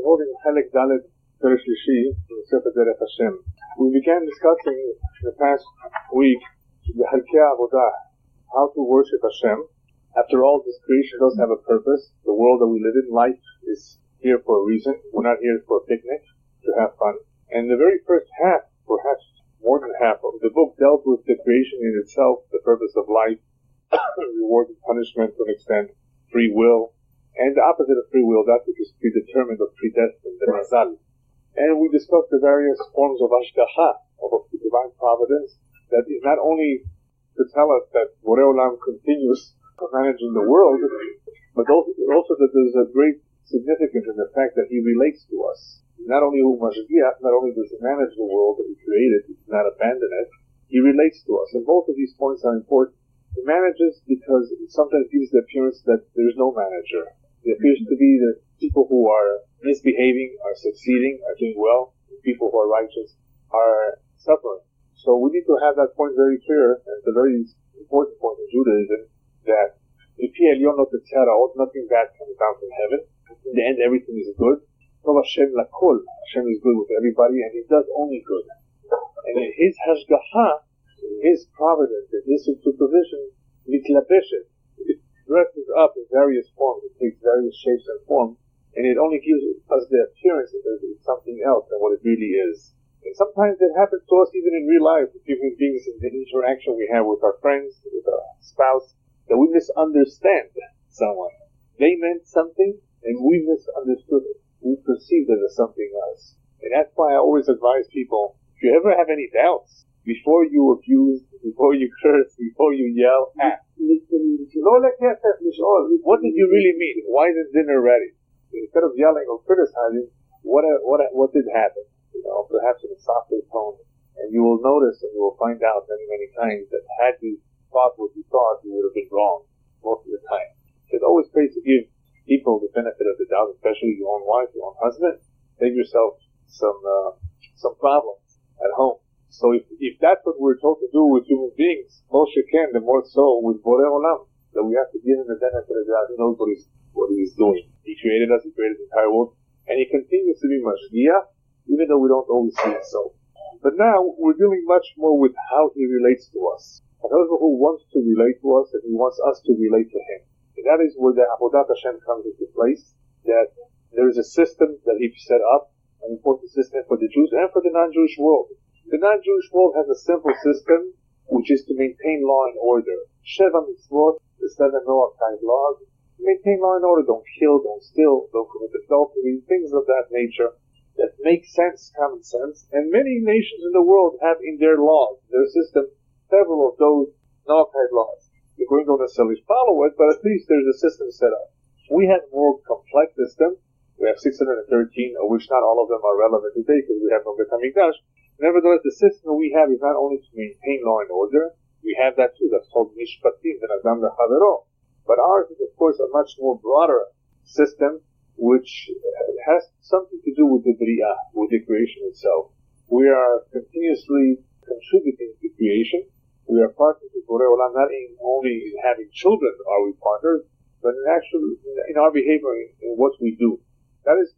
holding Chelek Dalet Derech Shlishi in Sefer Derech Hashem. We began discussing in the past week the Halkei Avodah, how to worship Hashem. After all, this creation does have a purpose. The world that we live in, life is here for a reason. We're not here for a picnic, to have fun. And the very first half, perhaps more than half of the book, dealt with the creation in itself, the purpose of life, reward and punishment to an extent, free will, and the opposite of free will, that which is predetermined or predestined, the mazal. And we discussed the various forms of hashgacha, of divine providence, that is not only to tell us that Borei Olam continues managing the world, but also that there's a great significance in the fact that he relates to us. Not only Mashgiach, not only does he manage the world that he created, he does not abandon it, he relates to us. And both of these points are important. He manages because it sometimes gives the appearance that there is no manager. It appears to be that people who are misbehaving are succeeding, are doing well, and people who are righteous are suffering. So we need to have that point very clear, and it's a very important point in Judaism, that nothing bad comes down from heaven. In the end, everything is good. Hashem lakol. Hashem is good with everybody, and He does only good. And in His hashgacha, in His providence, in His supervision, mitlabeshet, it dresses up in various forms. It takes various shapes and forms, and it only gives us the appearance that it's something else than what it really is. And sometimes it happens to us even in real life, with human beings, in the interaction we have with our friends, with our spouse, that we misunderstand someone. They meant something, and we misunderstood it. We perceive it as something else. And that's why I always advise people, if you ever have any doubts, before you abuse, before you curse, before you yell, ask. What did you really mean? Why is dinner ready? Instead of yelling or criticizing, what did happen? Perhaps in a softer tone. And you will notice and you will find out many, many times that had you thought what you thought, you would have been wrong most of the time. It always pays to give people the benefit of the doubt, especially your own wife, your own husband. Save yourself some problems at home. So if that's what we're told to do with human beings, Moshe Chaim, the more so with Borei Olam, that we have to give him the benefit of the doubt. He knows what he's doing. He created us, he created the entire world, and he continues to be Mashgiach, even though we don't always see it so. But now we're dealing much more with how he relates to us. HaKadosh Baruch Hu wants to relate to us, and he wants us to relate to him. And that is where the Avodat Hashem comes into place, that there is a system that he set up, an important system for the Jews and for the non-Jewish world. The non-Jewish world has a simple system, which is to maintain law and order. Sheva mitzvot, the 7 Noach-type laws, maintain law and order. Don't kill, don't steal, don't commit adultery, things of that nature that make sense, common sense. And many nations in the world have in their laws, their system, several of those Noach-type laws. The Goyim don't necessarily follow it, but at least there's a system set up. We have a more complex system. We have 613, of which not all of them are relevant today because we have no Beit HaMikdash. Nevertheless, the system we have is not only to maintain law and order. We have that too. That's called Mishpatim, Ben Adam Lechavero. But ours is, of course, a much more broader system, which has something to do with the Bria, with the creation itself. We are continuously contributing to creation. We are partners with Borei Olam, not only in having children are we partners, but in our behavior, in what we do. That is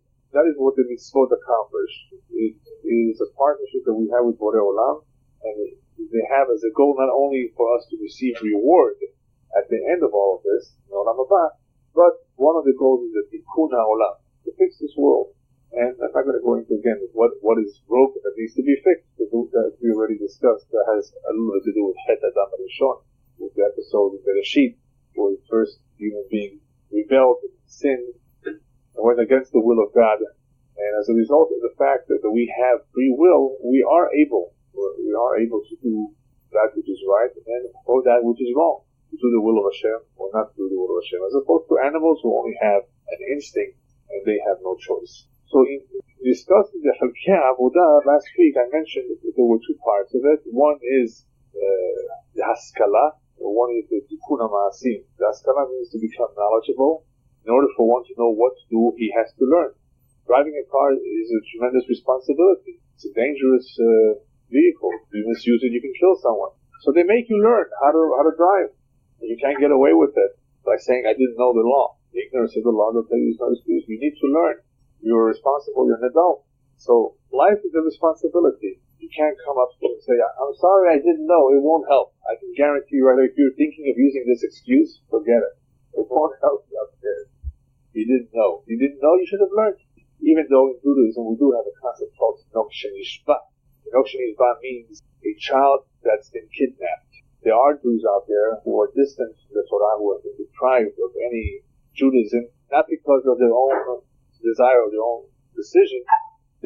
what the mitzvot accomplish. It is a partnership that we have with Borei Olam, and they have as a goal not only for us to receive reward at the end of all of this, in Olam Haba, but one of the goals is the Tikkun HaOlam, to fix this world. And I'm not going to go into again what is broken that needs to be fixed. That we already discussed, that has a little to do with Chet Adam Rishon, with the episode of Bereshit, where the first human being rebelled and sinned and went against the will of God. And as a result of the fact that we have free will, we are able to do that which is right or that which is wrong, to do the will of Hashem or not to do the will of Hashem, as opposed to animals who only have an instinct and they have no choice. So in discussing the Halkei Avodah last week, I mentioned that there were two parts of it. One is the Haskalah, or one is the Tikkun HaMaasim. The Haskalah means to become knowledgeable. In order for one to know what to do, he has to learn. Driving a car is a tremendous responsibility. It's a dangerous vehicle. If you misuse it, you can kill someone. So they make you learn how to drive. And you can't get away with it by saying, I didn't know the law. The ignorance of the law will tell you it's not excuse. You need to learn. You're responsible, you're an adult. So life is a responsibility. You can't come up and say, I'm sorry, I didn't know. It won't help. I can guarantee you right now, if you're thinking of using this excuse, forget it. It won't help you up there. You didn't know. You didn't know, you should have learned. Even though in Judaism we do have a concept called Tinoch Shenishba. Tinoch Shenishba means a child that's been kidnapped. There are Jews out there who are distant from the Torah, who have been deprived of any Judaism, not because of their own desire or their own decision.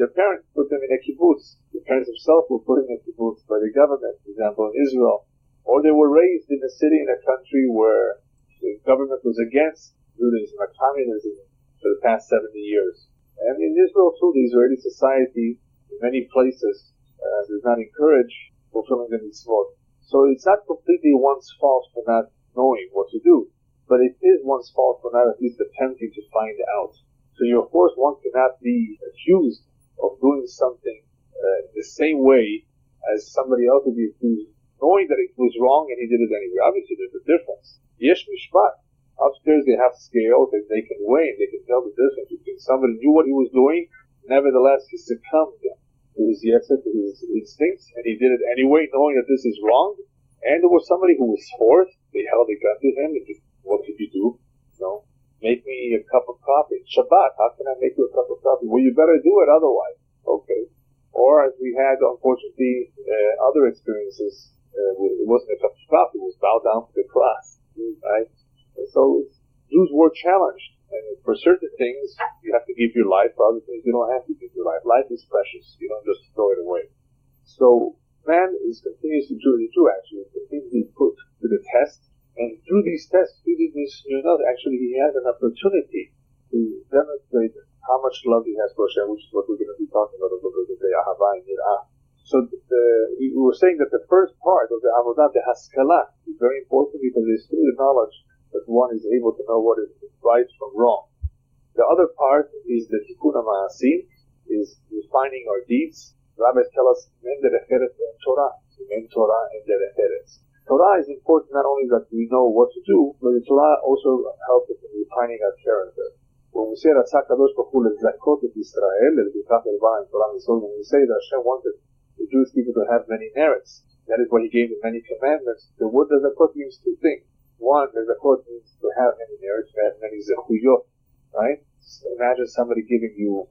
Their parents put them in a kibbutz. The parents themselves were put in a kibbutz by the government, for example, in Israel. Or they were raised in a city, in a country where the government was against Judaism or communism for the past 70 years. And in Israel too, the Israeli society, in many places, does not encourage fulfilling the mitzvot. So it's not completely one's fault for not knowing what to do, but it is one's fault for not at least attempting to find out. So of course, one cannot be accused of doing something the same way as somebody else would be accused, knowing that it was wrong and he did it anyway. Obviously, there's a difference. Yesh mishpat. Upstairs they have scales that they can weigh and they can tell the difference between somebody knew what he was doing, nevertheless he succumbed to his yetzer, to his instincts, and he did it anyway, knowing that this is wrong. And there was somebody who was forced. They held a gun to him and just, what could you do? Make me a cup of coffee. Shabbat, how can I make you a cup of coffee? Well, you better do it otherwise. Okay. Or as we had, unfortunately, other experiences, it wasn't a cup of coffee, it was bow down to the cross. Right? And so Jews were challenged. And for certain things, you have to give your life. For other things, you don't have to give your life. Life is precious. You don't just throw it away. So man is continuously continuously put to the test. And through these tests, actually he has an opportunity to demonstrate how much love he has for Hashem, which is what we're going to be talking about a little bit today, Ahava and Yirah. So we were saying that the first part of the Avodah, the Haskalah, is very important because it's through the knowledge that one is able to know what is right from wrong. The other part is the Tikkun HaMa'asim, is refining our deeds. Rabbis tell us, Men Derech and Torah, Men Torah and Derech. Torah is important not only that we know what to do, but the Torah also helps us in refining our character. When we say that Kadosh Baruch Hu Zakot et Israel, when we say that Hashem wanted the Jewish people to have many merits, that is why He gave them many commandments. The word Zakot means two things. One, Zakot means to have many merits, to have many zechuyot, right? So imagine somebody giving you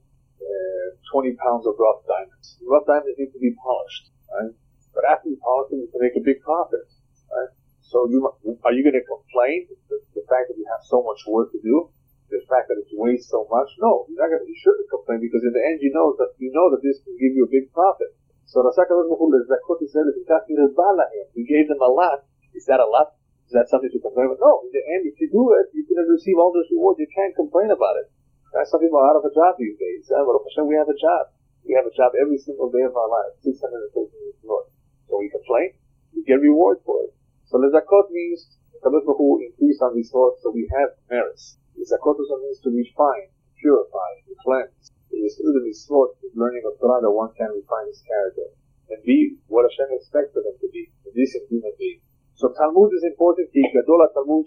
20 pounds of rough diamonds. Rough diamonds need to be polished, right? But after you polish them, you can make a big profit. Right? So are you going to complain the fact that you have so much work to do, the fact that it weighs so much? No, you're not going to. You shouldn't complain because in the end you know that this can give you a big profit. So the Kadosh Baruch Hu Zakot Israel, He gave them a lot. Is that a lot? Is that something to complain about? No. In the end, if you do it, you're going to receive all this reward. You can't complain about it. That's some people are out of a job these days. We have a job. We have a job every single day of our life. 613 years. So we complain, we get reward for it. So the Zakot means Kadosh Baruch Hu increase on these thoughts, so we have merits. The Zakot also means to refine, purify, to cleanse. It is through the mitzvot, learning of Torah, that one can refine his character and be what Hashem expects of him to be, a decent human being. So Talmud is important. Talmud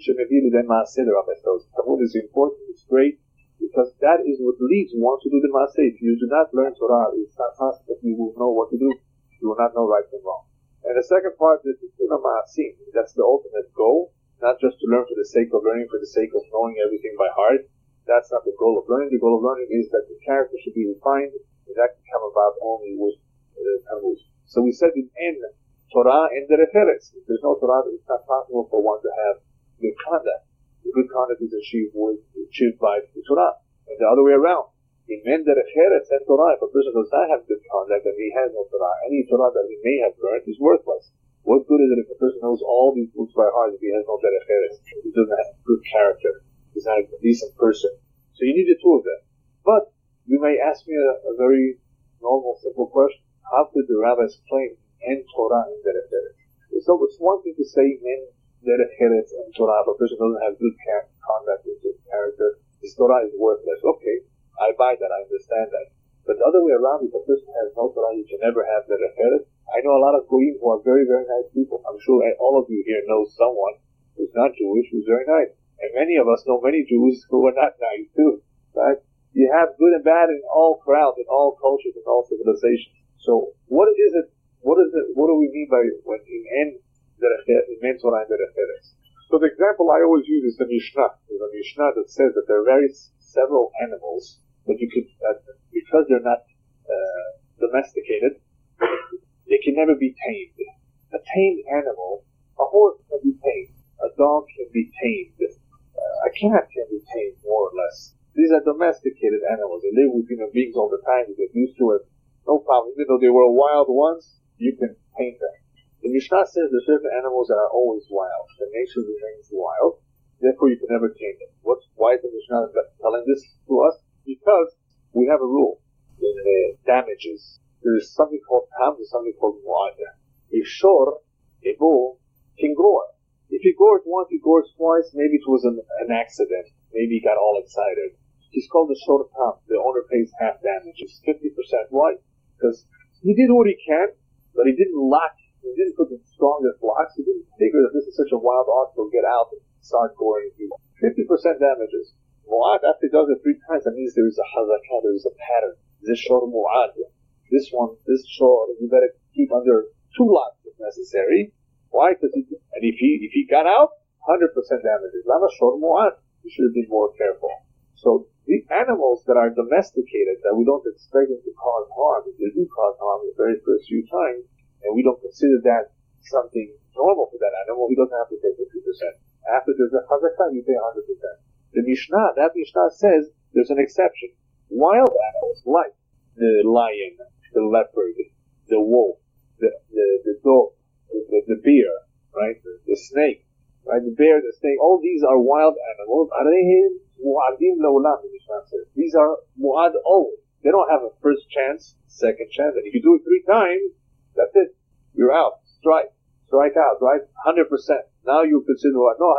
is important, it's great, because that is what leads one to do the maaseh. If you do not learn Torah, it's not possible that you will know what to do. You will not know right from wrong. And the second part is Tikkun HaMa'asim. That's the ultimate goal, not just to learn for the sake of learning, for the sake of knowing everything by heart. That's not the goal of learning. The goal of learning is that the character should be refined, and that can come about only with Talmud. So we said in Torah and Derech. If there's no Torah, it's not possible for one to have good conduct. The good conduct is achieved by the Torah, and the other way around. In Men Derech and Torah, if a person does not have good conduct and he has no Torah, any Torah that he may have learned is worthless. What good is it if a person knows all these books by heart if he has no Derech? He doesn't have good character. He's not a decent person. So you need the two of them. But you may ask me a very normal, simple question. How could the rabbis claim and Torah and Derech? So it's one thing to say Men Derech and Torah, if a person doesn't have good conduct and good character, his Torah is worthless. Okay. I buy that, I understand that. But the other way around, if a person has no Torah, you can never have the Derech. I know a lot of Goyim who are very, very nice people. I'm sure all of you here know someone who's not Jewish, who's very nice. And many of us know many Jews who are not nice too, right? You have good and bad in all crowds, in all cultures, in all civilizations. So what is it? What do we mean by when in men Torah and Derech? So the example I always use is the Mishnah. There's a Mishnah that says that there are several animals that you could, because they're not domesticated, they can never be tamed. A tamed animal, a horse can be tamed, a dog can be tamed, a cat can be tamed more or less. These are domesticated animals. They live with human beings all the time. They get used to it. No problem. Even though they were wild once, you can tame them. The Mishnah says there are certain animals that are always wild. The nature remains wild. Therefore, you can never tame them. Why is the Mishnah telling this to us? Because we have a rule in damages. There is something called tam, there's something called mu'ad. A shor, a bull, can gore. If he gores once, he gores twice, maybe it was an accident. Maybe he got all excited. He's called the shor tam. The owner pays half damages, 50%. Why? Because he did what he can, but he didn't put the strongest locks. He didn't figure that this is such a wild ox, will get out and start goring people. 50% damages. Mu'ad, after he does it 3 times, that means there is a hazakah, there is a pattern. This shor mu'ad. This shor, you better keep under 2 locks if necessary. Why? And if he got out, 100% damages. Lama shor mu'ad. You should have been more careful. So the animals that are domesticated, that we don't expect them to cause harm, if they do cause harm the very first few times, and we don't consider that something normal for that animal, he doesn't have to pay 50%. After there's a hazakah, you pay 100%. The Mishnah says there's an exception. Wild animals like the lion, the leopard, the wolf, the dog, the bear, right? The snake, right? The bear, the snake, all these are wild animals. These are mu'ad always. They don't have a first chance, second chance, and if you do it 3 times, that's it. You're out. Strike out, right? 100%. Now you consider what? No,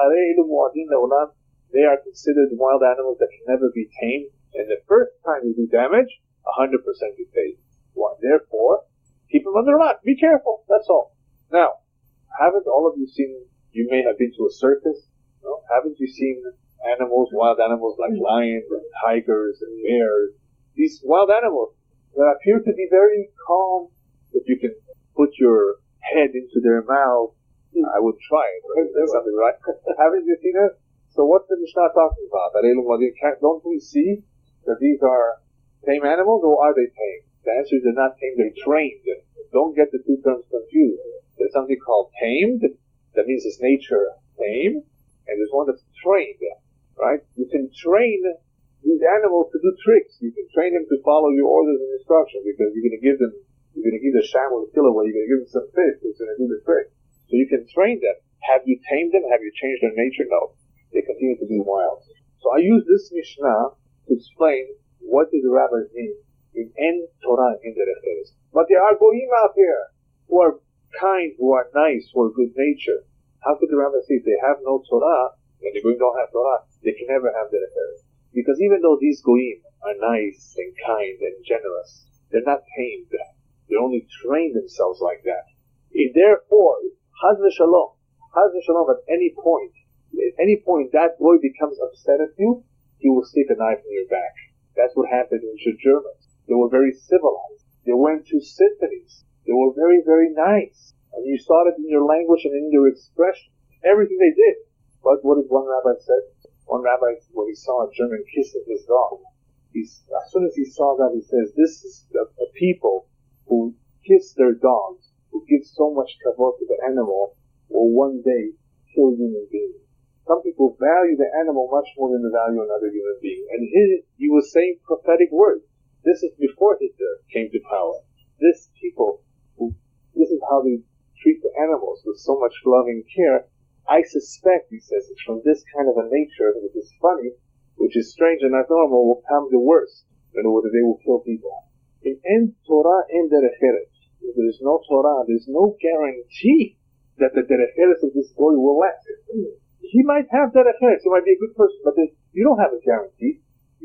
they are considered wild animals that can never be tamed, and the first time you do damage, 100% you pay. Therefore, keep them under lock. Be careful. That's all. Now, haven't all of you seen? You may have been to a circus. No? Haven't you seen animals, wild animals like lions and tigers and bears? These wild animals that appear to be very calm. If you can put your head into their mouth, I would try it. Right? That's something, right? Haven't you seen it? So what's the Mishnah talking about? Don't we see that these are tame animals, or are they tame? The answer is they're not tame, they're trained. Don't get the 2 terms confused. There's something called tamed, that means it's nature tame, and there's one that's trained, right? You can train these animals to do tricks. You can train them to follow your orders and instructions, because you're going to give the shaman a kiloway, you're going to give them some fish, it's going to do the trick. So you can train them. Have you tamed them? Have you changed their nature? No. They continue to be wild. So I use this Mishnah to explain what did the rabbis mean in En Torah in Derech. But there are goyim out there who are kind, who are nice, who are good natured. How could the rabbis say if they have no Torah, and the goyim don't have Torah, they can never have Derech? Because even though these goyim are nice and kind and generous, they're not tamed. They only train themselves like that. And therefore, Chaz v'shalom, at any point that boy becomes upset at you, he will stick a knife in your back. That's what happened with the Germans. They were very civilized. They went to symphonies. They were very, very nice. And you saw it in your language and in your expression. Everything they did. But what did one rabbi say? One rabbi, when he saw a German kissing his dog, as soon as he saw that, he says, this is a people who kiss their dogs, who give so much kavod to the animal, will one day kill human beings. Some people value the animal much more than they value another human being. And he was saying prophetic words. This is before Hitler came to power. This is how they treat the animals with so much loving care. I suspect, he says, it's from this kind of a nature, which is funny, which is strange and not normal, will come the worst. In other words, they will kill people. In En Torah and Derech. If there is no Torah, there's no guarantee that the Derech of this boy will last. He might have Derech, he might be a good person, but you don't have a guarantee.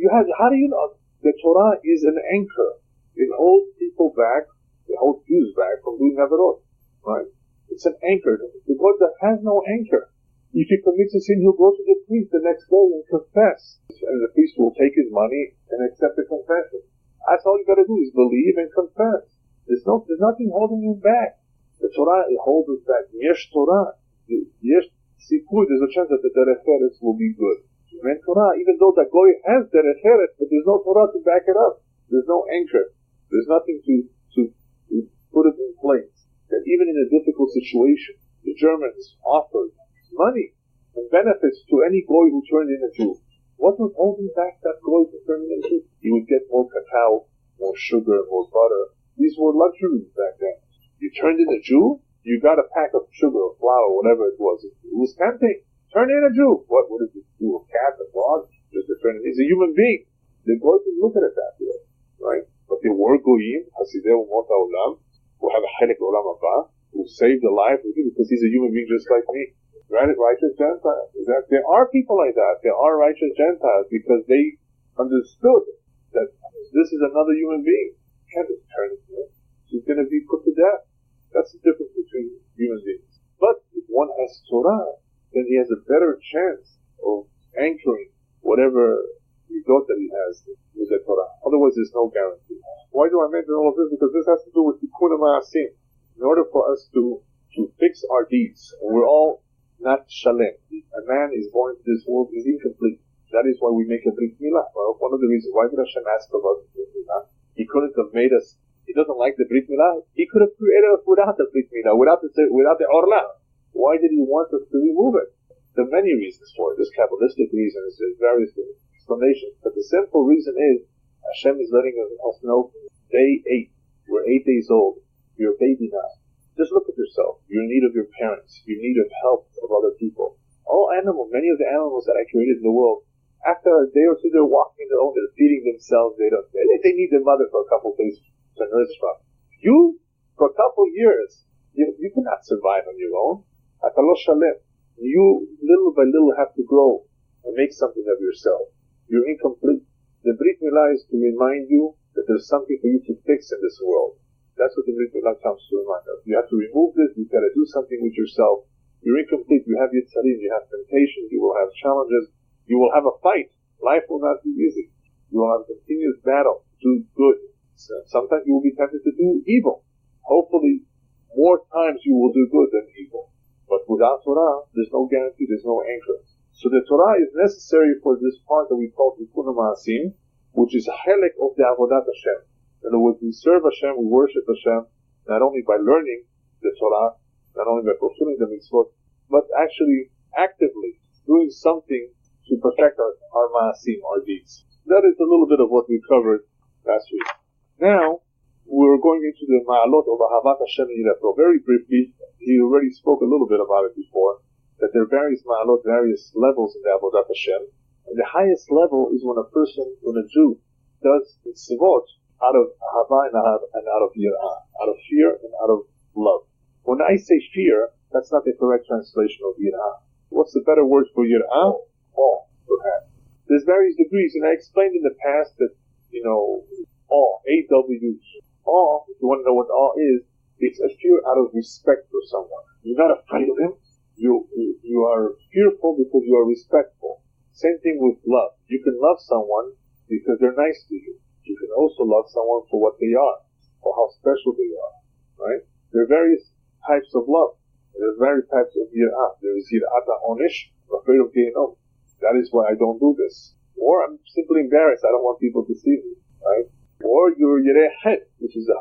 How do you know? The Torah is an anchor. It holds people back, it holds Jews back from doing averot. Right? It's an anchor. The God that has no anchor. If he commits a sin, he'll go to the priest the next day and confess. And the priest will take his money and accept the confession. That's all you gotta do is believe and confess. There's nothing holding you back. The Torah, it holds us back. Yesh Torah. Yesh Sikur. There's a chance that the Derech will be good. And Torah, even though the Goy has Derech, but there's no Torah to back it up. There's no anchor. There's nothing to put it in place. That even in a difficult situation, the Germans offered money and benefits to any Goy who turned in a Jew. What was holding back that Goy to turn in a Jew? He would get more cacao, more sugar, more butter. These were luxuries back then. You turned in a Jew, you got a pack of sugar or flour, whatever it was. It was tempting. Turn in a Jew. What did you do? A cat, a dog? Just a turn in. He's a human being. The Goy didn't look at it that way, right? But they were Goyim, Hasidei Umot HaOlam, who have a Chelek Olam Haba, who saved a life because he's a human being just like me. Righteous Gentiles. There are people like that. There are righteous Gentiles because they understood that this is another human being. You can't just turn it to him. He's going to be put to death. That's the difference between human beings. But if one has Torah, then he has a better chance of anchoring whatever he thought that he has with the Torah. Otherwise, there's no guarantee. Why do I mention all of this? Because this has to do with Tikkun HaMa'asim. In order for us to fix our deeds, and we're all not shalem. A man is born into this world is incomplete. That is why we make a Brit Milah. Well, one of the reasons why did Hashem ask about the Brit Milah? He couldn't have made us. He doesn't like the Brit Milah. He could have created us without the Brit Milah, without the Orla. Why did he want us to remove it? There are many reasons for it. There's Kabbalistic reasons. There's various explanations. But the simple reason is Hashem is letting us know day 8. We're 8 days old. You're a baby now. Just look at yourself. You're in need of your parents. You're in need of help of other people. All animals, many of the animals that I created in the world, after a day or two, they're walking their own, they're feeding themselves, they need their mother for a couple of days to nurse from. You, for a couple of years, you cannot survive on your own. Atalosh Shalem. You, little by little, have to grow and make something of yourself. You're incomplete. The Brit Milah is to remind you that there's something for you to fix in this world. That's what the Brit Milah comes to remind us. You have to remove this, you've got to do something with yourself. You're incomplete, you have Yitzarim, you have temptations, you will have challenges, you will have a fight. Life will not be easy. You will have a continuous battle to do good. Sometimes you will be tempted to do evil. Hopefully, more times you will do good than evil. But without Torah, there's no guarantee, there's no anchor. So the Torah is necessary for this part that we call Tikkun HaMa'asim, which is a chelek of the Avodat Hashem. In other words, we serve Hashem, we worship Hashem, not only by learning the Torah, not only by fulfilling the mitzvot, but actually actively doing something to protect our ma'asim, our deeds. That is a little bit of what we covered last week. Now, we're going into the ma'alot of Ahavat Hashem Yirato. Very briefly, he already spoke a little bit about it before, that there are various ma'alot, various levels in the Avodat Hashem. And the highest level is when a Jew does mitzvot out of ahava and out of yirah, out of fear and out of love. When I say fear, that's not the correct translation of yirah. What's the better word for yirah? Awe, perhaps. There's various degrees, and I explained in the past that, awe, A-W, awe, if you want to know what awe is, it's a fear out of respect for someone. You're not afraid of him. You are fearful because you are respectful. Same thing with love. You can love someone because they're nice to you. You can also love someone for what they are, or how special they are, right? There are various types of love. There are various types of yirah. There is yirah onish, afraid of Gehinom. That is why I don't do this. Or I'm simply embarrassed. I don't want people to see me, right? Or you're yireh het, which is a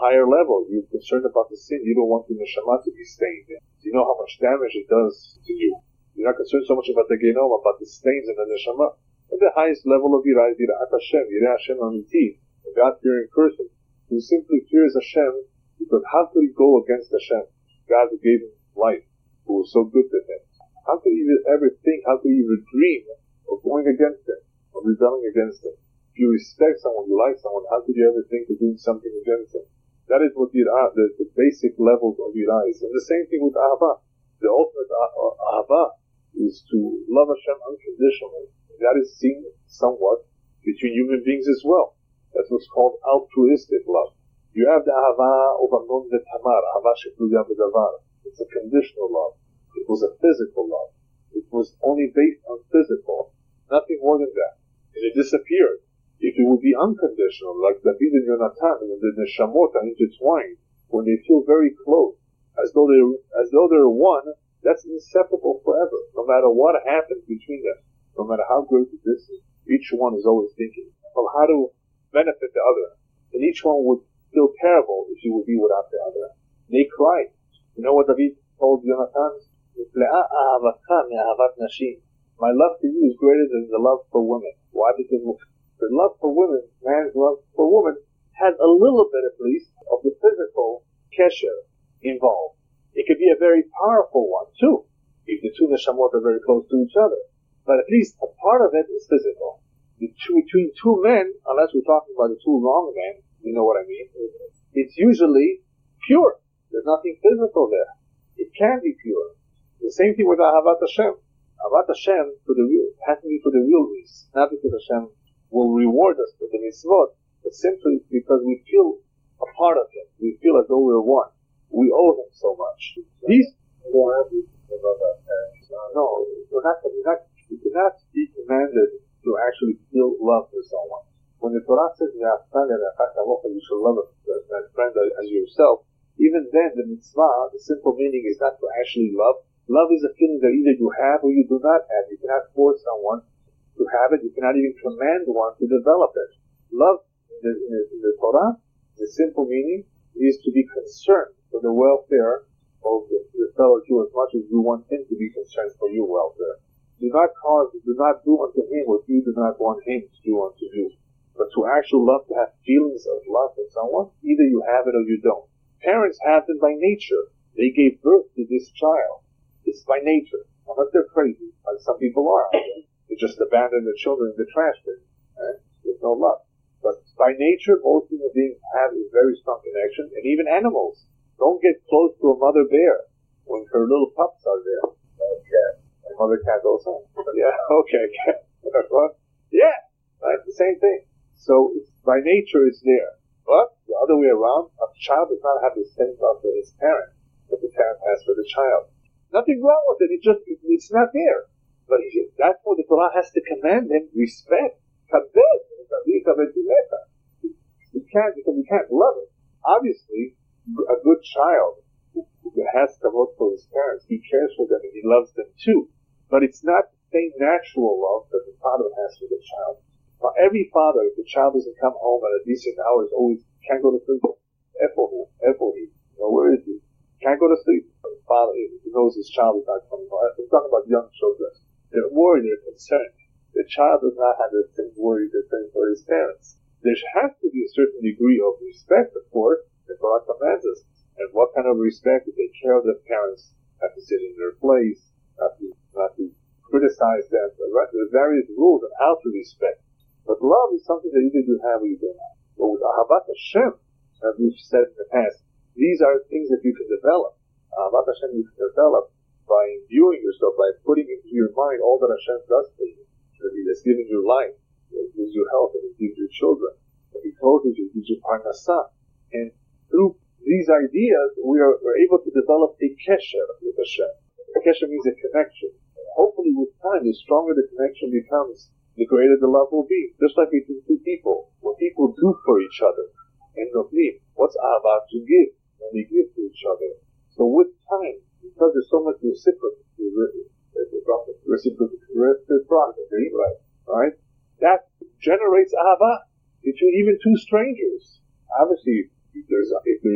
higher level. You're concerned about the sin. You don't want the neshama to be stained in. You know how much damage it does to you. You're not concerned so much about the Gehinom, about the stains in the neshama. At the highest level of yirah is yirah Hashem, yirah Hashem amiti, a God-fearing person who simply fears Hashem because how could he go against Hashem, God who gave him life, who was so good to him? How could he ever think, how could he even dream of going against him, of rebelling against him? If you respect someone, you like someone, how could you ever think of doing something against him? That is what yirah, the basic levels of yirah is. And the same thing with ahava. The ultimate ahava is to love Hashem unconditionally. That is seen somewhat between human beings as well. That's what's called altruistic love. You have the ahava of Amnon v'Tamar, ahava she'tluya b'davar. It's a conditional love. It was a physical love. It was only based on physical, nothing more than that. And it disappeared. If it would be unconditional, like David and Yonatan, when the neshamot are intertwined, when they feel very close, as though they're one, that's inseparable forever. No matter what happens between them, no matter how great the distance, each one is always thinking of how to benefit the other. And each one would feel terrible if he would be without the other. They cried. You know what David told Yonatan? My love for you is greater than the love for women. Why? Because the love for women, man's love for women, has a little bit at least of the physical kesher involved. It could be a very powerful one too, if the two neshamot are very close to each other. But at least a part of it is physical. Between two men, unless we're talking about the two wrong men, you know what I mean, it's usually pure. There's nothing physical there. It can be pure. The same thing with Ahavat Hashem. Ahavat Hashem has to be for the real reason, not because Hashem will reward us for the mitzvot, but simply because we feel a part of Him. We feel as though we're one. We owe Him so much. These no, we cannot be commanded to actually feel love for someone. When the Torah says you should love a friend as yourself, even then the mitzvah, the simple meaning is not to actually love. Love is a feeling that either you have or you do not have. You cannot force someone to have it. You cannot even command one to develop it. Love in the Torah, the simple meaning is to be concerned for the welfare of the fellow Jew as much as you want him to be concerned for your welfare. Do not do unto him what you do not want him to do unto you. But to actually love, to have feelings of love for someone, either you have it or you don't. Parents have them by nature. They gave birth to this child. It's by nature. Unless they're crazy, like some people are. They just abandon the children in the trash bin. There's no love. But by nature, most human beings have a very strong connection, and even animals. Don't get close to a mother bear when her little pups are there. And mother cat also. Yeah, okay. Yeah, right, the same thing. So by nature it's there. But the other way around, a child does not have the same love for his parent that the parent has for the child. Nothing wrong with it. It's not there. But that's what the Torah has to command him: respect. You can't, because you can't love it. Obviously, a good child who has kavod for his parents, he cares for them and he loves them too. But it's not the same natural love that the father has for the child. Now, every father, if the child doesn't come home at a decent hour, is always can't go to sleep. Where is he? Can't go to sleep. The father, he knows his child is not coming home. I'm talking about young children. They're worried, they're concerned. The child does not have the same worry the same for his parents. There has to be a certain degree of respect, of course, the Torah commands us. And what kind of respect? To take care of their parents, have to sit in their place, not to criticize them. There's various rules on how to respect. But love is something that either you have or you don't have. But with Ahavat Hashem, as we've said in the past, these are things that you can develop. Ahavat Hashem you can develop by imbuing yourself, by putting into your mind all that Hashem does for you. That He has given you life, that He gives you health, and He gives you children, that He clothes you, gives you parnasah. And through these ideas, we're able to develop a kesher with Hashem. A kesher means a connection. Hopefully with time, the stronger the connection becomes, the greater the love will be. Just like between two people. What people do for each other. And what's ahavat? To give. And we give to each other. So with time, because there's so much reciprocity, right? That generates ahavat between even two strangers. Obviously, if there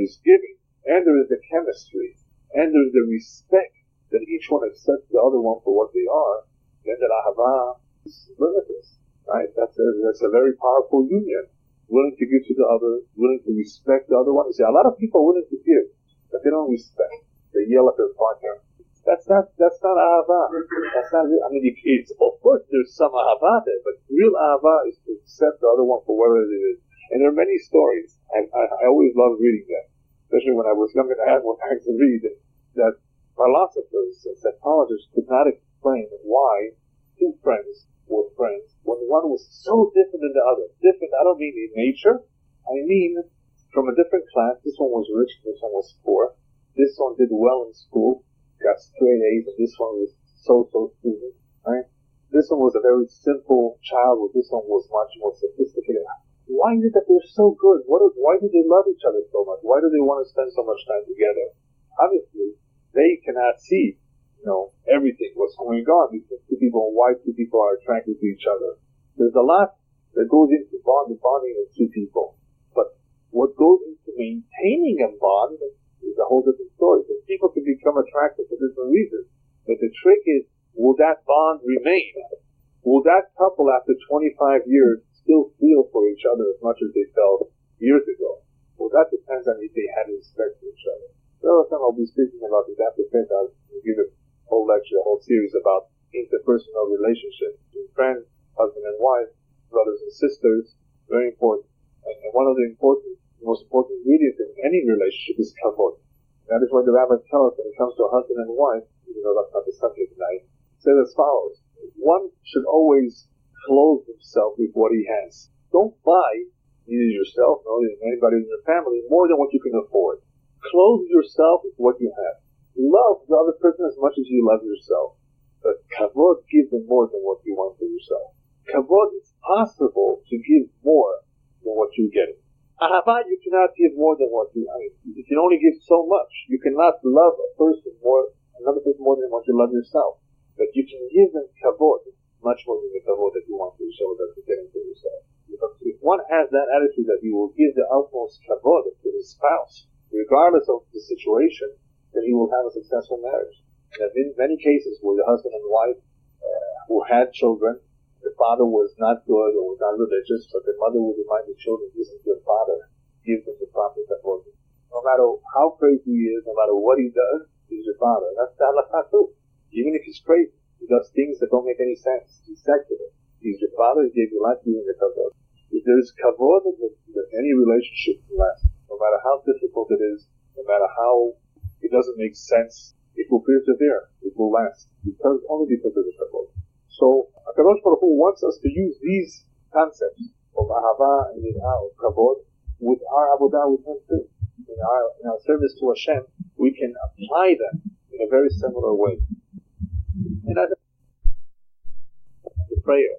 is giving, and there is the chemistry, and there is the respect that each one accepts the other one for what they are, then that ahavat is limitless, right? That's a very powerful union. Willing to give to the other, willing to respect the other one. You see, a lot of people are willing to give, but they don't respect. They yell at their partner. That's not ahavat. That's not real. I mean, it's, of course, there's some ahavat there, but real ahavat is to accept the other one for whatever it is. And there are many stories. I always love reading them, especially when I was younger and I had more time to read, that philosophers and psychologists could not explain why two friends were friends when one was so different than the other. Different, I don't mean in nature. I mean from a different class. This one was rich, this one was poor. This one did well in school, got straight A's, and this one was so stupid, right? This one was a very simple childhood. This one was much more sophisticated. Why is it that they're so good? Why do they love each other so much? Why do they want to spend so much time together? Obviously, they cannot see, everything, what's going on between two people and why two people are attracted to each other. There's a lot that goes into bonding of two people. But what goes into maintaining a bond is a whole different story. Because people can become attracted for different reasons. But the trick is, will that bond remain? Will that couple after 25 years still feel for each other as much as they felt years ago? Well, that depends on if they had respect for each other. The other time I'll be speaking about this after Pentecost. I'll give a whole lecture, a whole series about interpersonal relationships between friends, husband and wife, brothers and sisters. Very important. And one of the most important ingredients in any relationship is kavod. That is why the rabbis tell us when it comes to a husband and wife, even though that's not the subject tonight, says as follows. One should always clothe himself with what he has. Don't buy, either yourself nor anybody in your family, more than what you can afford. Clothe yourself with what you have. Love the other person as much as you love yourself. But kavod gives them more than what you want for yourself. Kavod is possible to give more than what you get. Ahava, you cannot give more than what you have. You can only give so much. You cannot love another person more than what you love yourself. But you can give them kavod, much more than the kavod that you want for yourself, that you're getting for yourself. Because if one has that attitude that he will give the utmost kavod to his spouse, regardless of the situation, then he will have a successful marriage. And there have been many cases where the husband and wife who had children, the father was not good or was not religious, but the mother would remind the children, listen to your father, give them the proper kavod. No matter how crazy he is, no matter what he does, he's your father. That's the halakha too. Even if he's crazy, he does things that don't make any sense. He's secular. He's your father, he gave you life, you the kavod. If there's kavod, then any relationship can last. No matter how difficult it is, no matter how it doesn't make sense, it will persevere. It will last. Only because of the kavod. So, HaKadosh Baruch Hu wants us to use these concepts of ahava and yirah, of kavod, with our avodah with Him too. In our service to Hashem, we can apply them in a very similar way. And I think the prayer,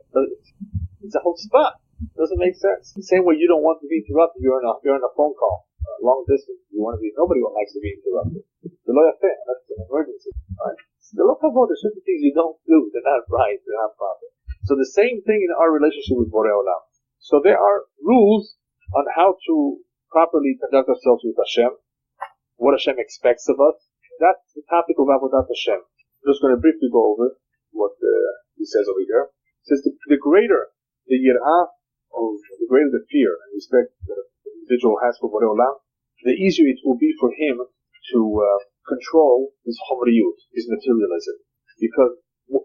it's a whole spot. It doesn't make sense. The same way you don't want to be interrupted, you're on a phone call, long distance. Nobody likes to be interrupted. That's an emergency. Right? The low kavod, there's certain things you don't do. They're not right. They're not proper. So the same thing in our relationship with Borei Olam. So there are rules on how to properly conduct ourselves with Hashem, what Hashem expects of us. That's the topic of Avodat Hashem. I'm just going to briefly go over what he says over here. He says the greater the yirah, or the greater the fear and respect that the individual has for Borei Olam, the easier it will be for him to control his chomriyut, his materialism. Because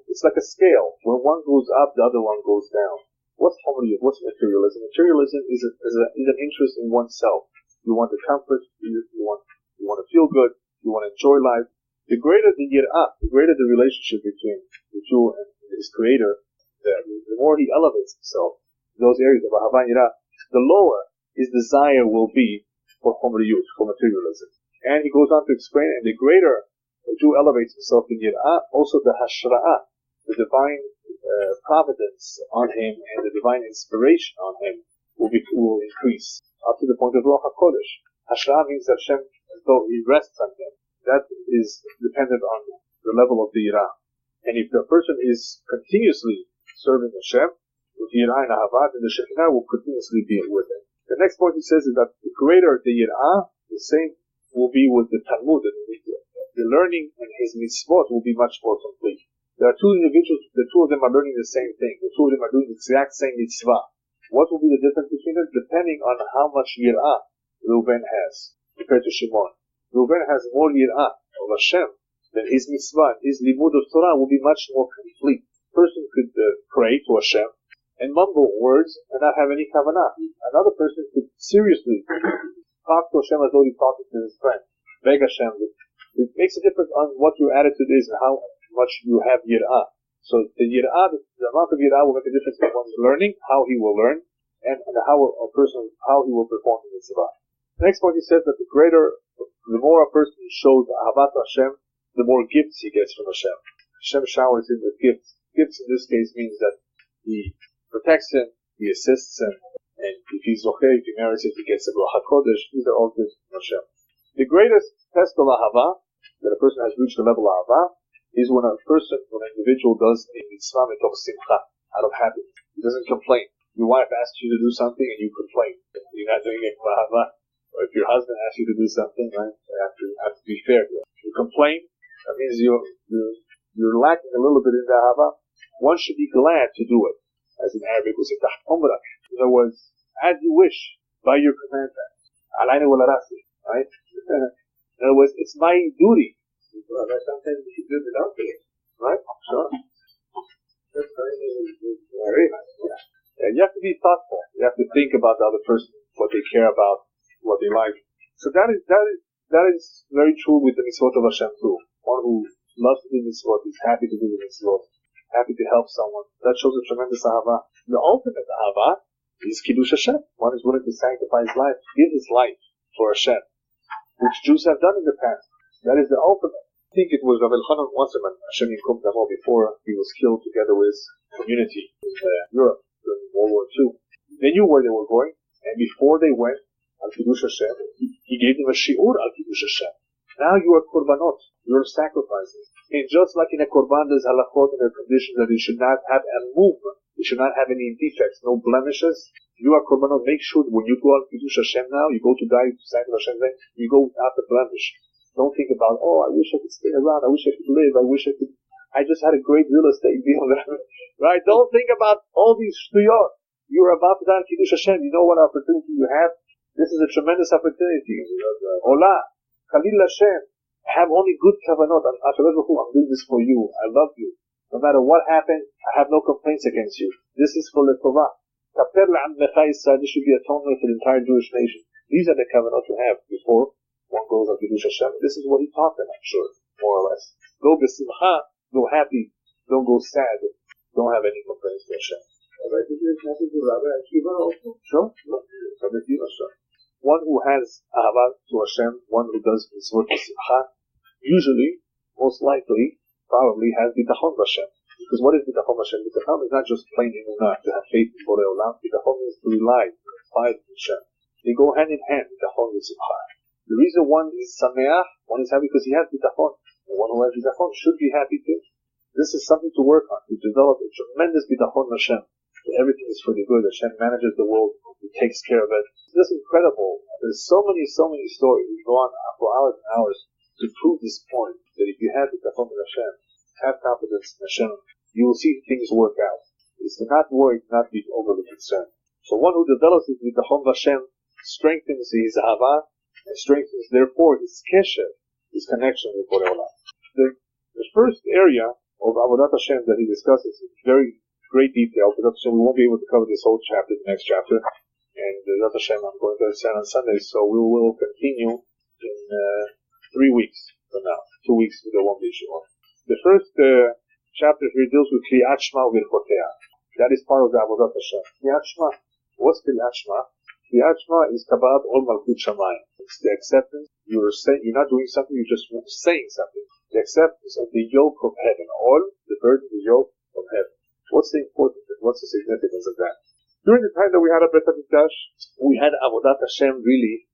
it's like a scale. When one goes up, the other one goes down. What's chomriyut? What's materialism? Materialism is an interest in oneself. You want the comfort, you want to feel good, you want to enjoy life. The greater the yirah, the greater the relationship between the Jew and his creator, the more he elevates himself in those areas of ahava and yirah, the lower his desire will be for chomriyut, for materialism. And he goes on to explain, and the greater the Jew elevates himself in yirah, also the hashra'ah, the divine providence on him and the divine inspiration on him will increase up to the point of Ruach HaKodesh. Hashra'ah means that Hashem, as though he rests on him. That is dependent on the level of the yirah. And if the person is continuously serving Hashem with yirah and ahava, then the Shekhinah will continuously be with him. The next point he says is that the greater the yirah, the same will be with the Talmud. The learning and his mitzvot will be much more complete. There are two individuals, the two of them are learning the same thing. The two of them are doing the exact same mitzvah. What will be the difference between them? Depending on how much yirah Reuven has compared to Shimon. Reuven has more yirah of Hashem than his mitzvah. His limud of Torah will be much more complete. A person could pray to Hashem and mumble words and not have any kavanah. Another person could seriously talk to Hashem as though he's talking to his friend. Beg Hashem. It makes a difference on what your attitude is and how much you have yirah. So the yirah, the amount of yirah will make a difference in one's learning, how he will learn, and how he will perform the mitzvah. The next point he says that the more a person shows ahavat Hashem, the more gifts he gets from Hashem. Hashem showers him with gifts. Gifts in this case means that he protects him, he assists him, and if he's okay, if he marries him, he gets a Ruach HaKodesh. These are all gifts from Hashem. The greatest test of Ahava, that a person has reached the level of Ahava, is when an individual does a mitzvah mitoch simcha, out of happiness. He doesn't complain. Your wife asks you to do something and you complain. You're not doing it for Ahava. Or if your husband asks you to do something, right, you have to be fair. If you complain, that means you're lacking a little bit in the Ahava. One should be glad to do it. As in Arabic, we say, taht umrak. In other words, as you wish, by your command. Alayna wala rasi, right? In other words, it's my duty. Sometimes you should do it without feeling, right? Sure. That's very nice. Yeah, you have to be thoughtful. You have to think about the other person, what they care about, what they like. So that is very true with the mitzvot of Hashem too. One who loves to do mitzvot is happy to do the mitzvot, happy to help someone. That shows a tremendous ahava. The ultimate ahava is kiddush Hashem. One is willing to sanctify his life, give his life for Hashem, which Jews have done in the past. That is the ultimate. I think it was Rabbi Elyahu Kin, Hashem Yinkum Damo, before he was killed together with his community in Europe during World War II. They knew where they were going, and before they went al kiddush Hashem, he gave them a shiur al kiddush Hashem. Now you are korbanot, you are sacrifices. And just like in a korban, there's halachot and there are conditions that you should not have a movement, you should not have any defects, no blemishes. You are korbanot. Make sure that when you go al kiddush Hashem now, you go to die to sanctify Hashem, you go without a blemish. Don't think about, I wish I could stay around, I wish I could live, I just had a great real estate deal. Right? Don't think about all these shtuyot. You're about to die in Kiddush Hashem. You know what opportunity you have? This is a tremendous opportunity. Ola, Khalil Hashem, have only good kavanot. I'm doing this for you. I love you. No matter what happened, I have no complaints against you. This is for Letova. Kaper la'am Yisrael. This should be atonement for the entire Jewish nation. These are the kavanot you have before one goes on Kiddush Hashem. This is what he taught them, I'm sure, more or less. Go b'simcha, go happy, don't go sad, don't have any complaints to Hashem. Alright, this is nothing to Rabbi Akiva also? Sure. One who has ahava to Hashem, one who does mitzvot b'simcha, usually, most likely, probably has bitachon b'Hashem. Because what is bitachon b'Hashem? Bitachon is not just plain emunah, to have faith in Borei Olam. Bitachon is to rely, to confide in Hashem. They go hand in hand, bitachon and simcha. The reason one is sameach, one is happy because he has bitachon. And one who has bitachon should be happy too. This is something to work on, to develop a tremendous bitachon Hashem. Everything is for the good. Hashem manages the world. He takes care of it. This is incredible. There's so many stories. We go on for hours and hours to prove this point, that if you have bitachon Hashem, have confidence in Hashem, you will see things work out. It's to not worry, not be overly concerned. So one who develops his bitachon Hashem strengthens his ahava, and strengthens, therefore, his kesher, his connection with Borei Olam. The first area of Avodat Hashem that he discusses in very great detail, but we won't be able to cover this whole chapter, the next chapter, and Avodat Hashem I'm going to understand on Sunday, so we will continue in 3 weeks from now. 2 weeks there won't be sure. The first chapter here deals with Kriyat Shema U'Virchotea. That is part of the Avodat Hashem. Kriyat Shema. What's Kriyat Shema? Kriyat Shema is Kabbalat Ol Malchut Shamayim. It's the acceptance. You're not doing something, you're just saying something. The acceptance of the yoke of heaven. All the burden, the yoke of heaven. What's the importance? What's the significance of that? During the time that we had a Beit HaMikdash, we had Avodat Hashem really,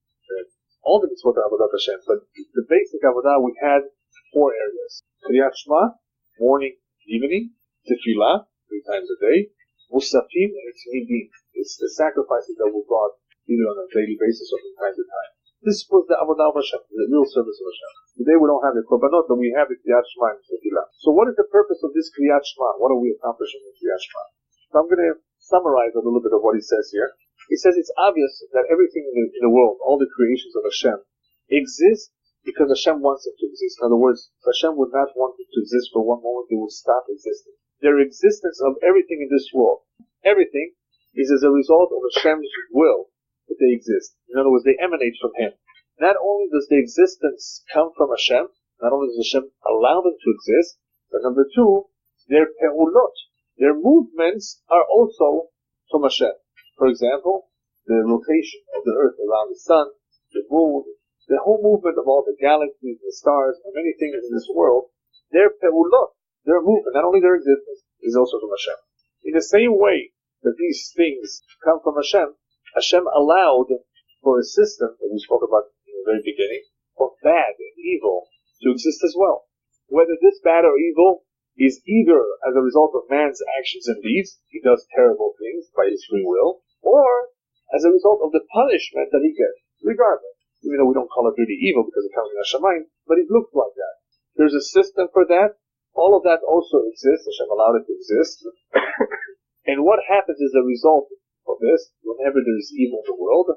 all the mitzvot of Avodat Hashem, but the basic Avodah we had 4 areas. Kriyat Shema, morning, evening, Tefillah, 3 times a day, Musafim, and Tzmidim. It's the sacrifices that were brought either on a daily basis or from time to time. This was the Avodah of Hashem, the real service of Hashem. Today we don't have the Korbanot, but we have the Kriyat Shema and Tefillah. So what is the purpose of this Kriyat Shema? What are we accomplishing in Kriyat Shema? So I'm going to summarize a little bit of what he says here. He says it's obvious that everything in the world, all the creations of Hashem, exist because Hashem wants it to exist. In other words, if Hashem would not want it to exist for one moment, it will stop existing. The existence of everything in this world, everything, is as a result of Hashem's will that they exist. In other words, they emanate from Him. Not only does the existence come from Hashem, not only does Hashem allow them to exist, but number 2, their pe'ulot, their movements are also from Hashem. For example, the rotation of the earth around the sun, the moon, the whole movement of all the galaxies, the stars, and many things in this world, their pe'ulot, Their movement, not only their existence, is also from Hashem. In the same way that these things come from Hashem, Hashem allowed for a system that we spoke about in the very beginning of bad and evil to exist as well. Whether this bad or evil is either as a result of man's actions and deeds, he does terrible things by his free will, or as a result of the punishment that he gets, regardless. Even though we don't call it really evil because it comes from Hashemayim, but it looks like that. There's a system for that. All of that also exists. Hashem allowed it to exist. And what happens as a result of this, whenever there's evil in the world,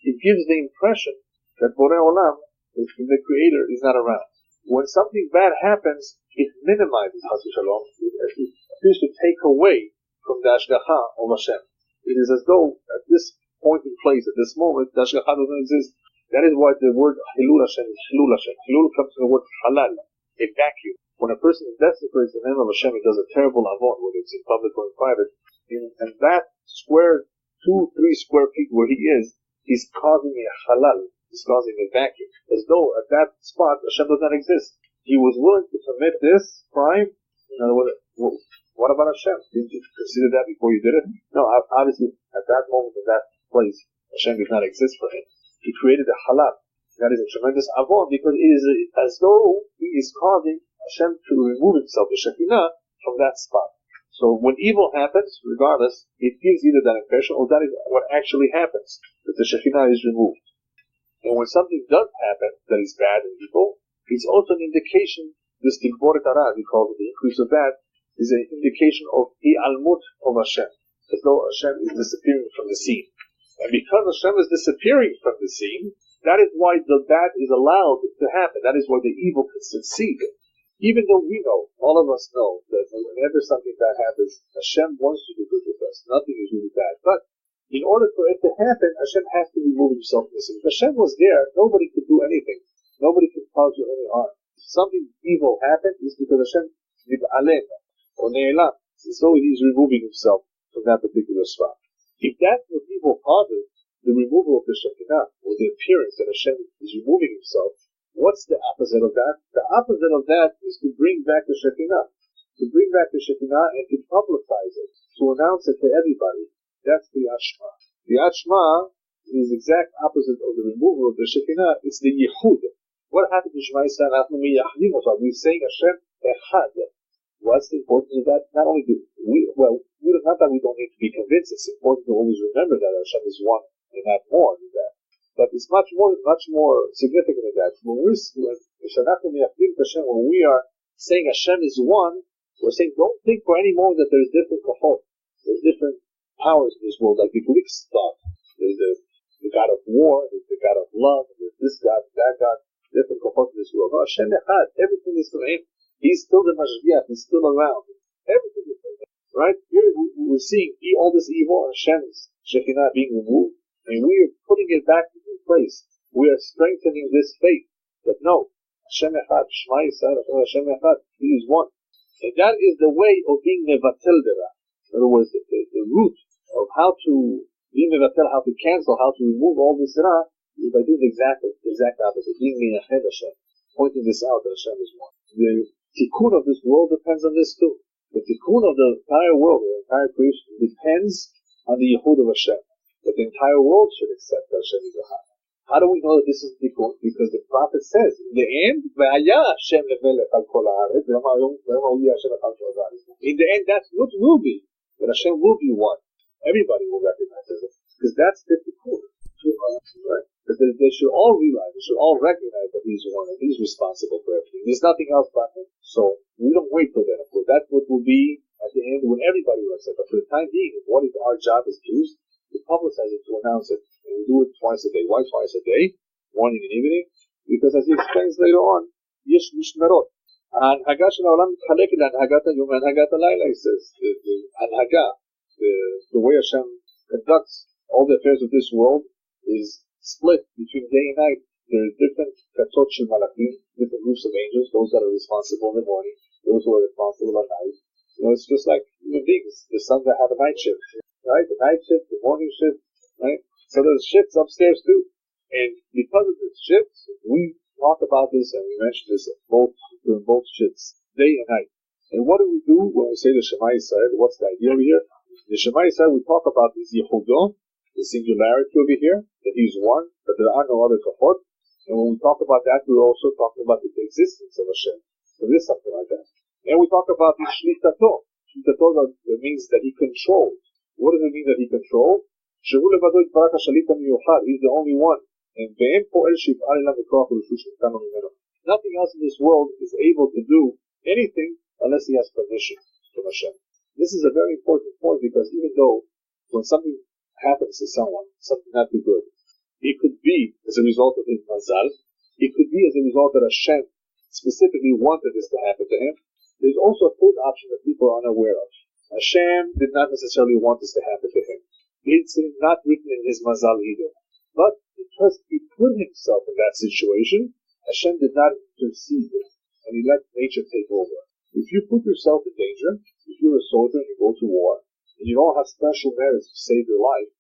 it gives the impression that Borei Olam, the Creator, is not around. When something bad happens, it minimizes Chas v'Shalom. It appears to take away from the Ashgacha of Hashem. It is as though at this point in place, at this moment, the Ashgacha doesn't exist. That is why the word Hilul Hashem is Hilul Hashem. Hilul comes from the word Halal, a vacuum. When a person desecrates the name of Hashem, he does a terrible avon, whether it's in public or in private. And that square, 2-3 square feet where he is, he's causing a halal. He's causing a vacuum. As though at that spot, Hashem does not exist. He was willing to commit this crime. In other words, what about Hashem? Didn't you consider that before you did it? No, obviously, at that moment, in that place, Hashem does not exist for him. He created a halal. That is a tremendous avon, because it is as though he is causing Hashem to remove himself, the Shekinah, from that spot. So when evil happens, regardless, it gives either that impression or that is what actually happens, that the Shekinah is removed. And when something does happen that is bad and evil, it's also an indication, this Tigboret Hara, we call it the increase of bad, is an indication of I'almut of Hashem, as though Hashem is disappearing from the scene. And because Hashem is disappearing from the scene, that is why the bad is allowed to happen. That is why the evil can succeed. Even though we know, all of us know, that whenever something bad happens, Hashem wants to do good with us. Nothing is really bad. But in order for it to happen, Hashem has to remove himself from the scene. If Hashem was there, nobody could do anything. Nobody could cause you any harm. If something evil happened, it's because Hashem nib'aleh or ne'elam. So he's removing himself from that particular spot. If that's what evil causes, the removal of the Shekinah, or the appearance that Hashem is removing himself, what's the opposite of that? The opposite of that is to bring back the Shekinah. To bring back the Shekinah and to publicize it, to announce it to everybody. That's the Ashma. The Ashma is the exact opposite of the removal of the Shekinah. It's the Yehud. What happened to Shema Yisrael? We're saying Hashem Echad. What's the importance of that? Not only do not that we don't need to be convinced, it's important to always remember that Hashem is one and not more than that. But it's much more significant than that. When we are saying Hashem is one, we're saying don't think for any moment that there's different kohot, there's different powers in this world, like the Greeks thought. There's the God of war, there's the God of love, there's this God, that God, different kohot in this world. No, Hashem Echad, everything is from Him. He's still the Mashgiach, He's still around. Everything is from Him. Right? Here we're seeing all this evil, Hashem's Shekinah being removed, and we are putting it back in place. We are strengthening this faith that no, Hashem Echad, Shema Yisrael, Hashem Echad, He is one. And that is the way of being Nevatel Dera. In other words, the root of how to be Nevatel, how to cancel, how to remove all this Dera, is by doing the exact opposite, being Me'ached Hashem, pointing this out that Hashem is one. The tikkun of this world depends on this too. The tikkun of the entire world, the entire creation, depends on the Yehud of Hashem. That the entire world should accept that Hashem is Echad. How do we know that this is tikkun? Because the prophet says, in the end, Hashem lemelech al kol haaretz, in the end, that's what will be. That Hashem will be one. Everybody will recognize it. Because that's the tikkun. Right? Because they should all realize, they should all recognize that He's one and He's responsible for everything. There's nothing else but Him. So we don't wait till then. Of course, that's what will be at the end when everybody will accept. But for the time being, what is our job as Jews? To publicize it, to announce it. And we do it twice a day. Why twice a day? Morning and evening? Because as he explains later on, Yesh Mishmerot. Anhaga shel ha'olam mitchaleket le'anhagat hayom ve'anhagat halayla, he says. The way Hashem conducts all the affairs of this world is split between day and night. There are different katot shel malachim, different groups of angels, those that are responsible in the morning, those who are responsible at night. It's just like human beings. There's some that have a night shift, right? The night shift, the morning shift, right? So there's shifts upstairs too. And because of the shifts, we talk about this and we mention this during both shifts, day and night. And what do we do when we say the Shema Yisrael? What's the idea over here? The Shema Yisrael, we talk about this Yehudo, the singularity over here, that he's one, that there are no other Kachot. And when we talk about that, we're also talking about the existence of Hashem. So there is something like that. And we talk about the Shlitato. Shlitato means that he controls. What does it mean that he controls? He's the only one. And nothing else in this world is able to do anything unless he has permission from Hashem. This is a very important point, because even though when something happens to someone, something not too good, it could be as a result of his mazal, it could be as a result that Hashem specifically wanted this to happen to him. There's also a third option that people are unaware of. Hashem did not necessarily want this to happen to him. It's not written in his mazal either. But because he put himself in that situation, Hashem did not intercede, and he let nature take over. If you put yourself in danger, if you're a soldier and you go to war, and you don't have special merits to save your life,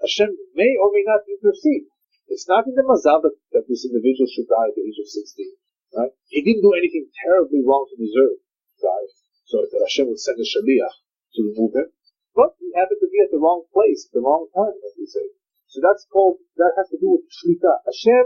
Hashem may or may not intercede. It's not in the mazal that this individual should die at the age of 16. Right? He didn't do anything terribly wrong to deserve to die, so that Hashem would send a shaliach to remove him. But he happened to be at the wrong place at the wrong time, as we say. So that has to do with shlita. Hashem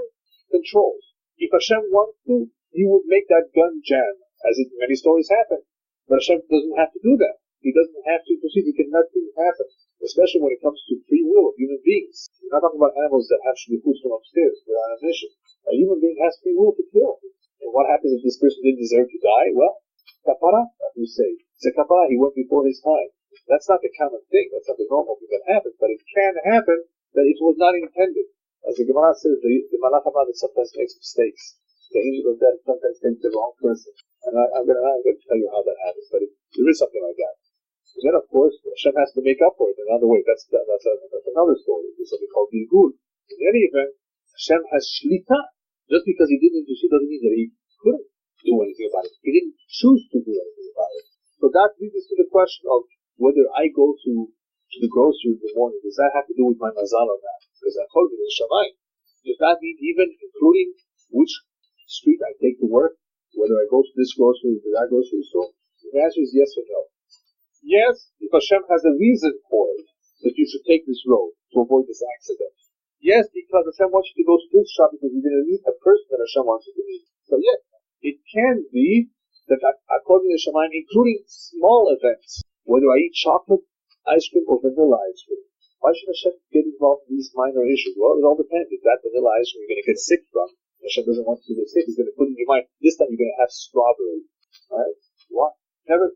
controls. If Hashem wants to, he would make that gun jam, as many stories happen. But Hashem doesn't have to do that. He doesn't have to proceed. He can let things happen, especially when it comes to free will of human beings. We're not talking about animals that have to be pushed from upstairs. They're on a mission. A human being has free will to kill. And what happens if this person didn't deserve to die? Well, kapara, as we say. It's a kapara. He went before his time. That's not the common thing. That's not the normal thing that happens. But it can happen that it was not intended. As the Gemara says, the Malach HaMavet sometimes makes mistakes. The angel of death sometimes takes the wrong person. And I'm going to tell you how that happens. But there is something like that. And then, of course, Hashem has to make up for it in another way. That's another story. There's something called Gilgul. In any event, Hashem has shlita. Just because he didn't intercede doesn't mean that he couldn't do anything about it. He didn't choose to do anything about it. So that leads us to the question of whether I go to the grocery in the morning. Does that have to do with my mazal or not? Because I told you it's Shamayim. Does that mean even including which street I take to work? Whether I go to this grocery or that grocery store? The answer is yes or no. Yes, if Hashem has a reason for it, that you should take this road to avoid this accident. Yes, because Hashem wants you to go to this shop because you're going to meet a person that Hashem wants you to meet. So yes, it can be that according to Shemaim, including small events, whether I eat chocolate, ice cream, or vanilla ice cream. Why should Hashem get involved in these minor issues? Well, it all depends. If that vanilla ice cream you're going to get sick from, Hashem doesn't want you to get sick. He's going to put in your mind, this time you're going to have strawberry. Right? What? Never.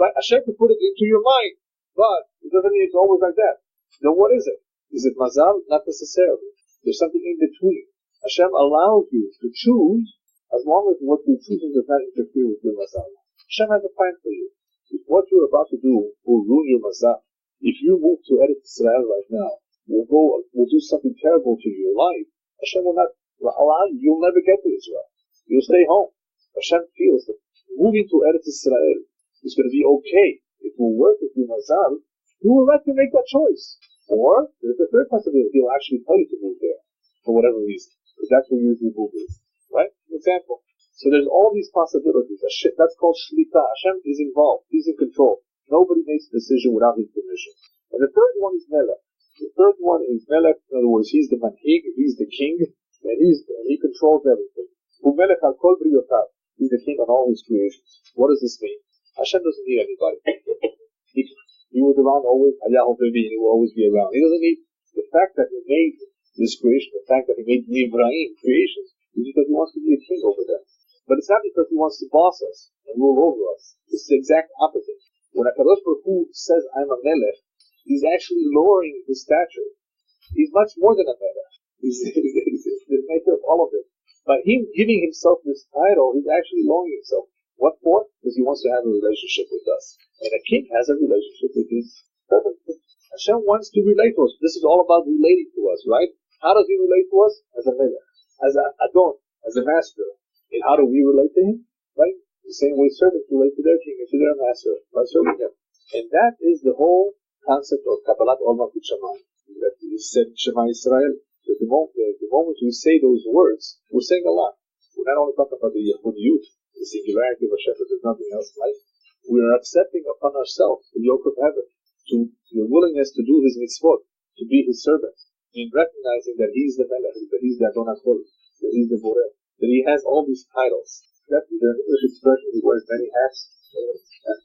Right? Hashem can put it into your mind, but it doesn't mean it's always like that. Then what is it? Is it mazal? Not necessarily. There's something in between. Hashem allows you to choose as long as what you're choosing does not interfere with your mazal. Hashem has a plan for you. If what you're about to do will ruin your mazal, if you move to Eretz Israel right now, will do something terrible to your life, Hashem will not allow you. You'll never get to Israel. You'll stay home. Hashem feels that moving to Eretz Israel is going to be okay. It will work with your mazal. He will let you make that choice. Or there's a third possibility. He'll actually tell you to move there for whatever reason. Because that's where usually move is. Right? For example. So there's all these possibilities. That's called shlita. Hashem is involved. He's in control. Nobody makes a decision without his permission. And the third one is Melech. The third one is Melech. In other words, he's the manhig, he's the king, and he controls everything. Umelech al kol briyotav. He's the king on all his creations. What does this mean? Hashem doesn't need anybody. He was around always. Elyahu Kin, he will always be around. He doesn't need the fact that he made this creation, the fact that he made Ibrahim creations, is because he wants to be a king over them. But it's not because he wants to boss us and rule over us. It's the exact opposite. When HaKadosh Baruch Hu says, I'm a melech, he's actually lowering his stature. He's much more than a melech. He's the maker of all of it. By him giving himself this title, he's actually lowering himself. What for? Because he wants to have a relationship with us. And a king has a relationship with his servant. Hashem wants to relate to us. This is all about relating to us, right? How does he relate to us? As a melech, as an adon, as a master. And how do we relate to him? Right? The same way servants relate to their king and to their master by serving him. And that is the whole concept of Kabbalat Ol Malchut Shamayim. That you said Shema Yisrael. The moment we say those words, we're saying a lot. We're not only talking about the Yehudiyut, the singularity of Hashem, that there's nothing else like. We are accepting upon ourselves the yoke of heaven, to the willingness to do His mitzvot, to be His servant, in recognizing that He's the Melech, that He's the Adon HaKol, that He's the Boreh, that He has all these titles. That's the English expression, He wears many hats.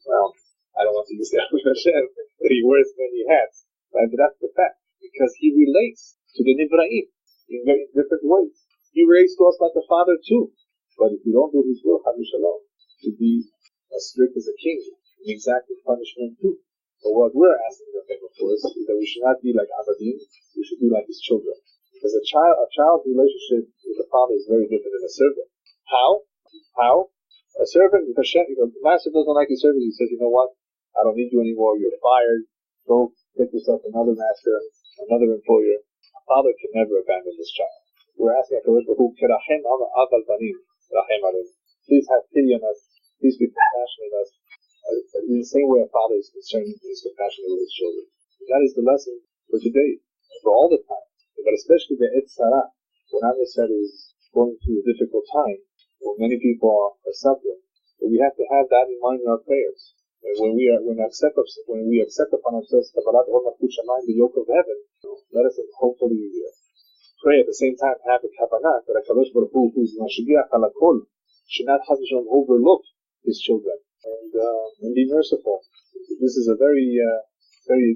Well, I don't want to use that with Hashem, that He wears many hats. Right? But that's the fact, because He relates to the Nivra'im in very different ways. He relates to us like a father too. But if we don't do His will, Chadu Shalom, to be as strict as a king, in exacting punishment too. So what we're asking of Him, of course, is that we should not be like Abadim, we should be like His children. Because a child's relationship with the father is very different than a servant. How? A servant, if the master doesn't like his servant, he says, you know what, I don't need you anymore, you're fired, go get yourself another master, another employer. A father can never abandon his child. We're asking HaKadosh Baruch Hu, Kerachem Aval Banim, Rachem Alim. Please have pity on us, please be compassionate on us. In the same way a father is concerned, is compassionate with his children. And that is the lesson for today, for all the time, but especially the Et Sarah, when Am Yisrael is going through a difficult time, when many people are suffering. But we have to have that in mind in our prayers. When we accept upon ourselves the yoke of heaven, let us hopefully pray at the same time, have a kavanah that HaKadosh Baruch Hu, who's Mashiach Halakol, should not overlook His children. And be merciful. This is a very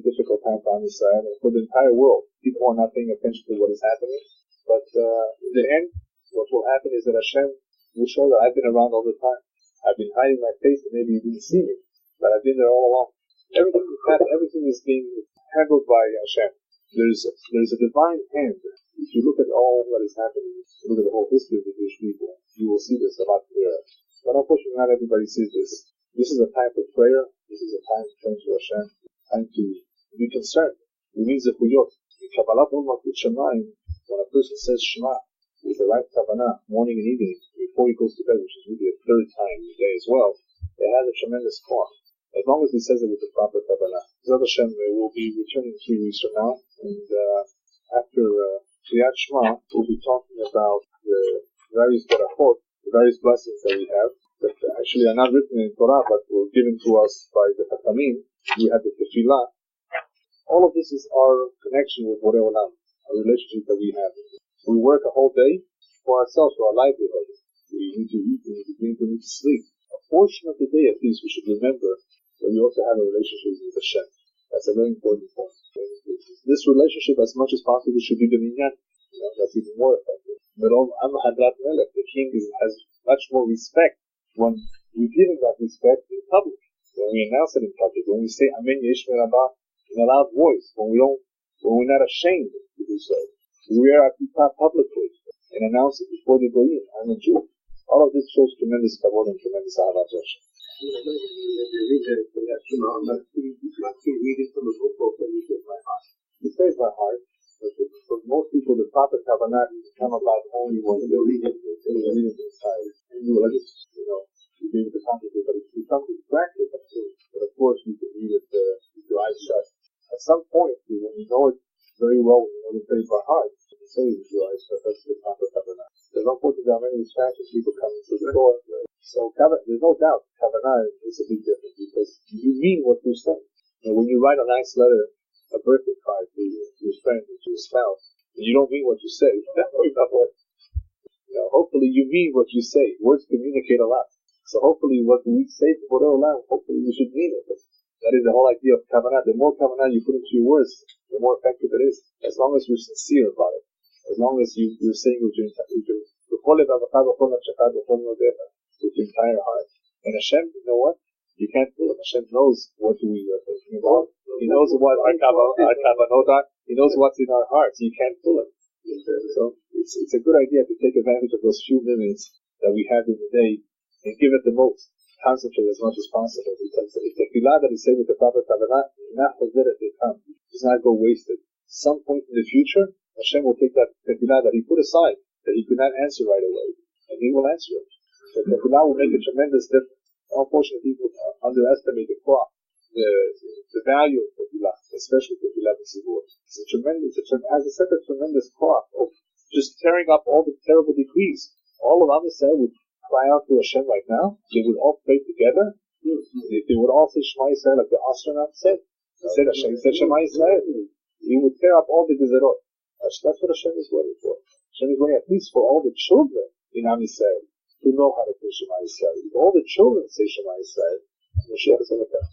difficult time for Am Yisrael and for the entire world. People are not paying attention to what is happening. But in the end, what will happen is that Hashem will show that I've been around all the time. I've been hiding my face and maybe you didn't see me, but I've been there all along. Everything is being handled by Hashem. There's a divine hand. If you look at all that is happening, look at the whole history of the Jewish people, you will see this a lot clearer. But unfortunately, not everybody sees this. This is a time for prayer. This is a time to turn to Hashem, time to be concerned. It means that in Kabbalah, when a person says Shema with the right kavanah, morning and evening, before he goes to bed, which is really a third time a day as well, it has a tremendous cost. As long as he says it with the proper kavanah. Zod Hashem, we'll be returning 3 weeks from now, and after Kriyat Shema, we'll be talking about the various berachot, the various blessings that we have, that actually are not written in Torah, but were given to us by the Chachamim. We have the Tefillah. All of this is our connection with Borei Olam, our relationship that we have. We work a whole day for ourselves, for our livelihood. We need to eat, we need to drink, we need to sleep. A portion of the day, at least, we should remember that we also have a relationship with Hashem. That's a very important point. This relationship, as much as possible, should be the minyan. That's even more effective. But the king has much more respect when we give him that respect in public, when we announce it in public, when we say Amen Yeshmer Rabbah in a loud voice, when we're not ashamed to do so. We wear our kippah publicly and announce it before the goyim, I'm a Jew. All of this shows tremendous kavod and tremendous ahavat Hashem. It says by heart, but for most people the proper kavanah is come about only when they're reading it inside. And you will just, you be able to concentrate, but it becomes distracted. But of course you can read it with your eyes shut. At some point, when you know it very well, when you know the phrase by heart, you can say with your eyes shut, that's the proper kavanah. There's unfortunately there are many distractions, people coming through the door. So there's no doubt kavanah is a big difference because you mean what you say. When you write a nice letter, a birthday card to your friend, to your spouse, and you don't mean what you say, hopefully you mean what you say. Words communicate a lot. So hopefully what we say to Borei Olam, hopefully we should mean it. That is the whole idea of kavanah. The more kavanah you put into your words, the more effective it is. As long as you're sincere about it. As long as you're saying with your entire heart. And Hashem, you know what? You can't fool him. Hashem knows what we are thinking about. He knows what our kavanot are. He knows what's in our hearts. You can't fool him. So it's a good idea to take advantage of those few minutes that we have in the day and give it the most. Concentrate as much as possible, because the tefillah that is said with the proper kavanah does not go wasted. Some point in the future, Hashem will take that tefillah that He put aside, that He could not answer right away, and He will answer it. The tefillah will make a tremendous difference. Unfortunately, people underestimate the value of tefillah, especially tefillah b'tzibur. It has such a tremendous cost of just tearing up all the terrible decrees. All of Am Yisrael would cry out to Hashem right now, they would all pray together. If they would all say Shema Yisrael like the astronaut said, he said Shema Yisrael, he would tear up all the gezerot. That's what Hashem is waiting for. Hashem is waiting at least for all the children in Am Yisrael to know how to pray Shema Yisrael. If all the children say Shema Yisrael, Mashiach is going to come.